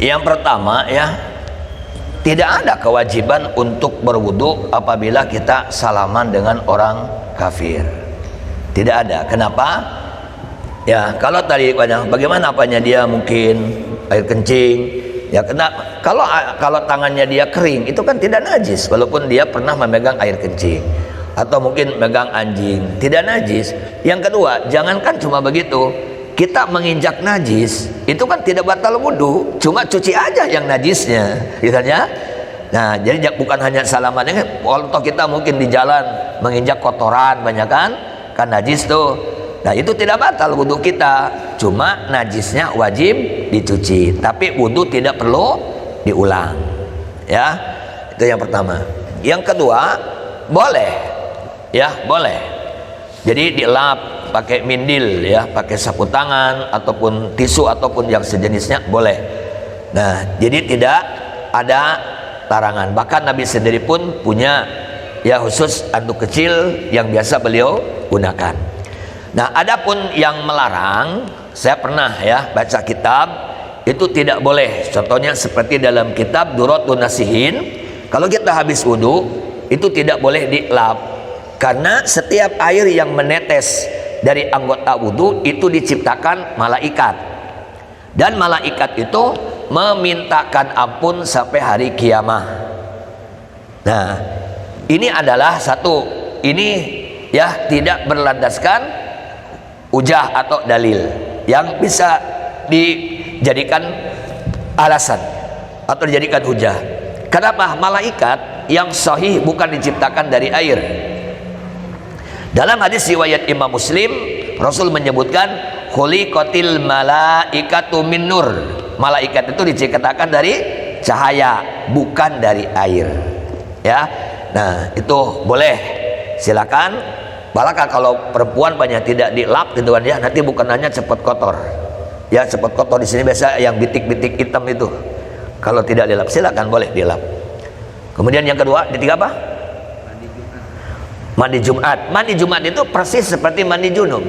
Yang pertama ya, tidak ada kewajiban untuk berwudu apabila kita salaman dengan orang kafir. Tidak ada. Kenapa? Ya, kalau tadi bagaimana apanya dia mungkin air kencing, ya kalau tangannya dia kering itu kan tidak najis walaupun dia pernah memegang air kencing atau mungkin megang anjing, tidak najis. Yang kedua, jangankan cuma begitu, kita menginjak najis itu kan tidak batal wudu, cuma cuci aja yang najisnya, gitu ya. Nah, jadi bukan hanya salaman, kalau kita mungkin di jalan menginjak kotoran banyak kan najis tuh. Nah, itu tidak batal wudu kita, cuma najisnya wajib dicuci, tapi wudu tidak perlu diulang. Ya, itu yang pertama. Yang kedua, boleh, ya boleh. Jadi dilap pakai mindil, ya, pakai sapu tangan ataupun tisu ataupun yang sejenisnya boleh. Nah, jadi tidak ada larangan. Bahkan Nabi sendiri pun punya ya khusus anduk kecil yang biasa beliau gunakan. Nah, adapun yang melarang, saya pernah ya baca kitab itu tidak boleh. Contohnya seperti dalam kitab Duratun Nasihin, kalau kita habis wudu itu tidak boleh dilap, karena setiap air yang menetes dari anggota wudu itu diciptakan malaikat, dan malaikat itu memintakan ampun sampai hari kiamat. Nah, ini adalah satu, ini ya tidak berlandaskan hujah atau dalil yang bisa dijadikan alasan atau dijadikan hujah. Kenapa? Malaikat yang sahih bukan diciptakan dari air. Dalam hadis riwayat Imam Muslim, Rasul menyebutkan khuliqatil malaikatu min nur. Malaikat itu diciptakan dari cahaya, bukan dari air. Ya. Nah, itu boleh. Silakan. Balaka kalau perempuan banyak tidak dilap gitu kan ya, nanti bukan hanya cepat kotor. Ya, cepat kotor di sini biasa yang bitik-bitik hitam itu. Kalau tidak dilap silakan boleh dilap. Kemudian yang kedua, ketiga apa? Mandi Jumat. Mandi Jumat itu persis seperti mandi junub.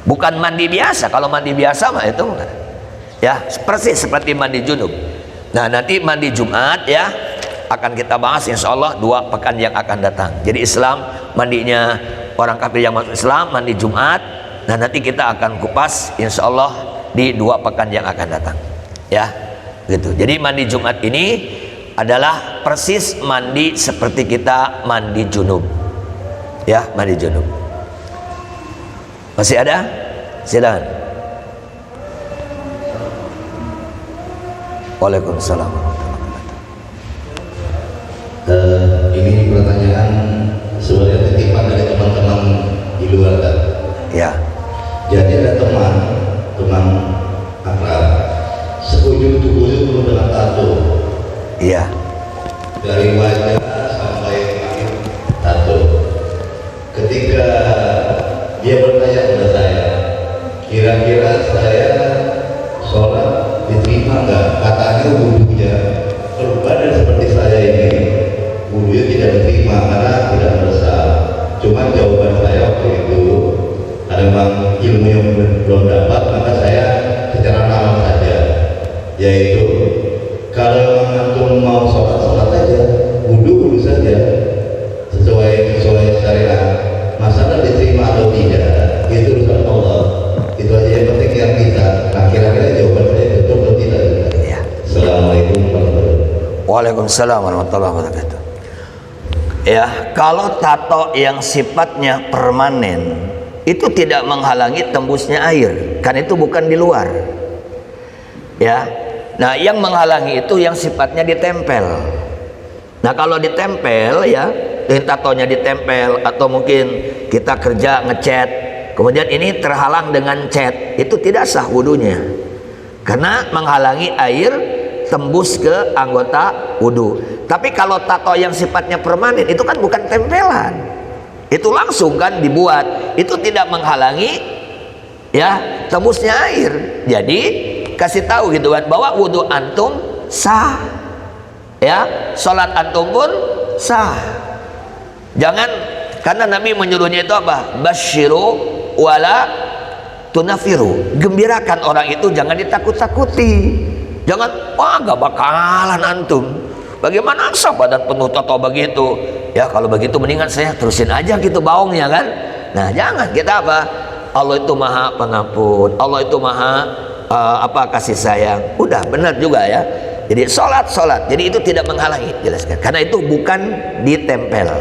Bukan mandi biasa. Kalau mandi biasa mah itu ya persis seperti mandi junub. Nah, nanti mandi Jumat ya akan kita bahas insya Allah 2 pekan yang akan datang. Jadi Islam mandinya orang kafir yang masuk Islam, mandi Jumat. Nah, nanti kita akan kupas insya Allah di 2 pekan yang akan datang. Ya, gitu. Jadi mandi Jumat ini adalah persis mandi seperti kita mandi junub. Ya, mandi junub. Masih ada? Silakan. Waalaikumsalam. Ini pertanyaan sebenarnya titipan dari teman-teman di luar kan. Ya. Jadi ada teman akrab sekujur tubuhnya penuh dengan tato. Iya. Dari wajah sampai kaki tato. Ketika dia bertanya kepada saya, kira-kira saya sholat diterima nggak? Katanya wudhunya berbadan seperti saya ini. Wudhunya tidak diterima karena tidak meresap. Cuma jawaban saya waktu itu, karena memang ilmu yang belum dapat, maka saya secara nalar saja, yaitu kalau antum mau sholat aja, wudhu saja sesuai syariat. Masalah diterima atau tidak itu urusan Allah. Itu aja yang penting yang kita. Nah, kira-kira jawaban saya betul atau tidak? Ya. Assalamualaikum warahmatullahi wabarakatuh. Waalaikumsalam warahmatullahi wabarakatuh. Ya, kalau tato yang sifatnya permanen itu tidak menghalangi tembusnya air, kan itu bukan di luar. Ya. Nah, yang menghalangi itu yang sifatnya ditempel. Nah, kalau ditempel ya, tatonya ditempel atau mungkin kita kerja ngecat, kemudian ini terhalang dengan cat, itu tidak sah wudunya. Karena menghalangi air tembus ke anggota wudu. Tapi kalau tato yang sifatnya permanen itu kan bukan tempelan, itu langsung kan dibuat, itu tidak menghalangi ya tembusnya air. Jadi kasih tahu gitu kan bahwa wudu antum sah, ya sholat antum pun sah. Jangan, karena Nabi menyuruhnya itu apa? Basyiru wala tunafiru, gembirakan orang itu, jangan ditakut-takuti. Jangan, wah gak bakalan antum. Bagaimana asal badan penuh tato begitu? Ya kalau begitu mendingan saya terusin aja gitu baongnya kan. Nah jangan, kita apa? Allah itu maha pengampun, Allah itu maha kasih sayang. Udah benar juga ya. Jadi sholat, jadi itu tidak menghalangi, jelaskan. Karena itu bukan ditempel.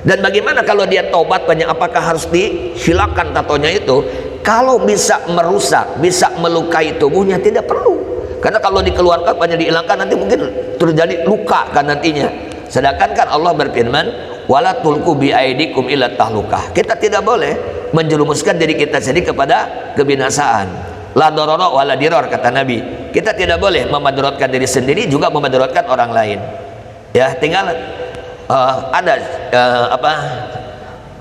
Dan bagaimana kalau dia tobat banyak, apakah harus dihilangkan tatonya itu? Kalau bisa merusak, bisa melukai tubuhnya, tidak perlu. Karena kalau dikeluarkan banyak dihilangkan, nanti mungkin terjadi luka kan nantinya. Sedangkan kan Allah berfirman, wala tulqu bi aidikum ila tahlukah. Kita tidak boleh menjerumuskan diri kita sendiri kepada kebinasaan. La darara wala dirar, kata Nabi. Kita tidak boleh memadaratkan diri sendiri, juga memadaratkan orang lain. Ya, tinggal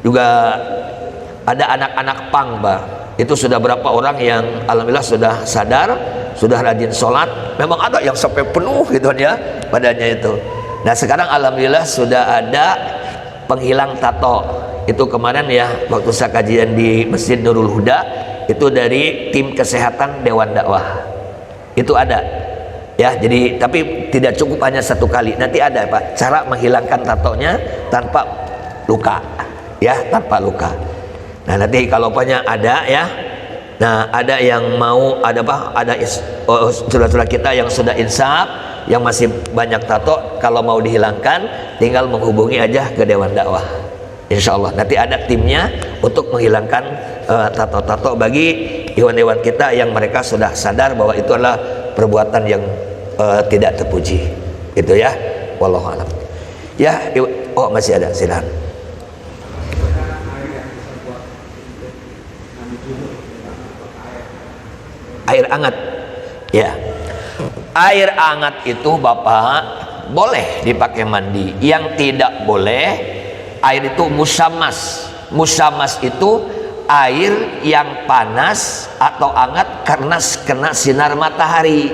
juga ada anak-anak pang, Pak. Itu sudah berapa orang yang alhamdulillah sudah sadar, sudah rajin sholat. Memang ada yang sampai penuh gitu ya badannya itu. Nah sekarang alhamdulillah sudah ada penghilang tato. Itu kemarin ya waktu saya kajian di Masjid Nurul Huda, itu dari tim kesehatan Dewan Dakwah. Itu ada ya, jadi tapi tidak cukup hanya satu kali. Nanti ada Pak cara menghilangkan tatonya tanpa luka, ya tanpa luka. Nah nanti kalau punya ada ya. Nah ada yang mau ada saudara-saudara kita yang sudah insaf, yang masih banyak tato, kalau mau dihilangkan tinggal menghubungi aja ke Dewan Dakwah. Insya Allah nanti ada timnya untuk menghilangkan tato-tato bagi hewan-hewan kita yang mereka sudah sadar bahwa itu adalah perbuatan yang tidak terpuji. Itu ya, wallahu a'lam. Ya, oh masih ada, silakan. Air hangat, ya. Air hangat itu Bapak boleh dipakai mandi. Yang tidak boleh air itu musammas. Musammas itu air yang panas atau hangat karena kena sinar matahari.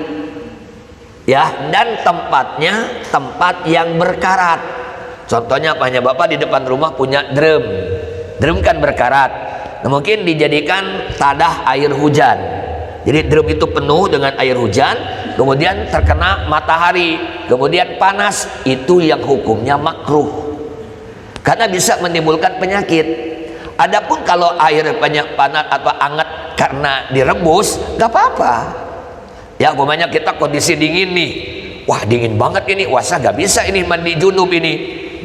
Ya, dan tempatnya tempat yang berkarat. Contohnya apanya? Bapak di depan rumah punya drum. Drum kan berkarat. Nah, mungkin dijadikan tadah air hujan. Jadi drum itu penuh dengan air hujan, kemudian terkena matahari, kemudian panas, itu yang hukumnya makruh. Karena bisa menimbulkan penyakit. Adapun kalau air banyak panas atau hangat karena direbus, nggak apa-apa. Ya, umpamanya kita kondisi dingin nih, wah dingin banget ini, wah saya nggak bisa ini mandi junub ini,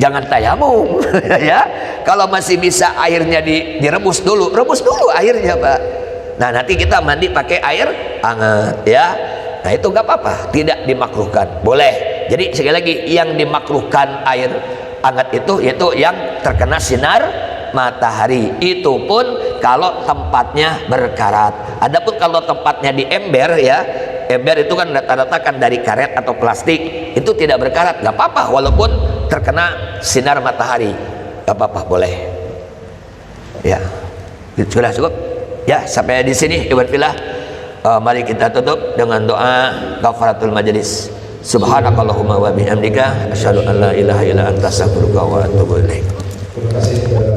jangan tayamum, ya. Kalau masih bisa airnya direbus dulu, rebus dulu airnya Pak. Nah nanti kita mandi pakai air hangat, ya. Nah itu nggak apa-apa, tidak dimakruhkan, boleh. Jadi sekali lagi yang dimakruhkan air hangat itu yaitu yang terkena sinar matahari. Itu pun kalau tempatnya berkarat. Adapun kalau tempatnya di ember ya, ember itu kan rata-rata kan dari karet atau plastik, itu tidak berkarat, nggak apa-apa walaupun terkena sinar matahari, nggak apa-apa, boleh. Ya, sudah cukup. Ya, sampai di sini ikhwan fillah. Mari kita tutup dengan doa kafaratul majelis. Subhanakallahumma wa bihamdika asyhadu an la ilaha illa anta astaghfiruka wa atubu ilaik. Terima kasih kepada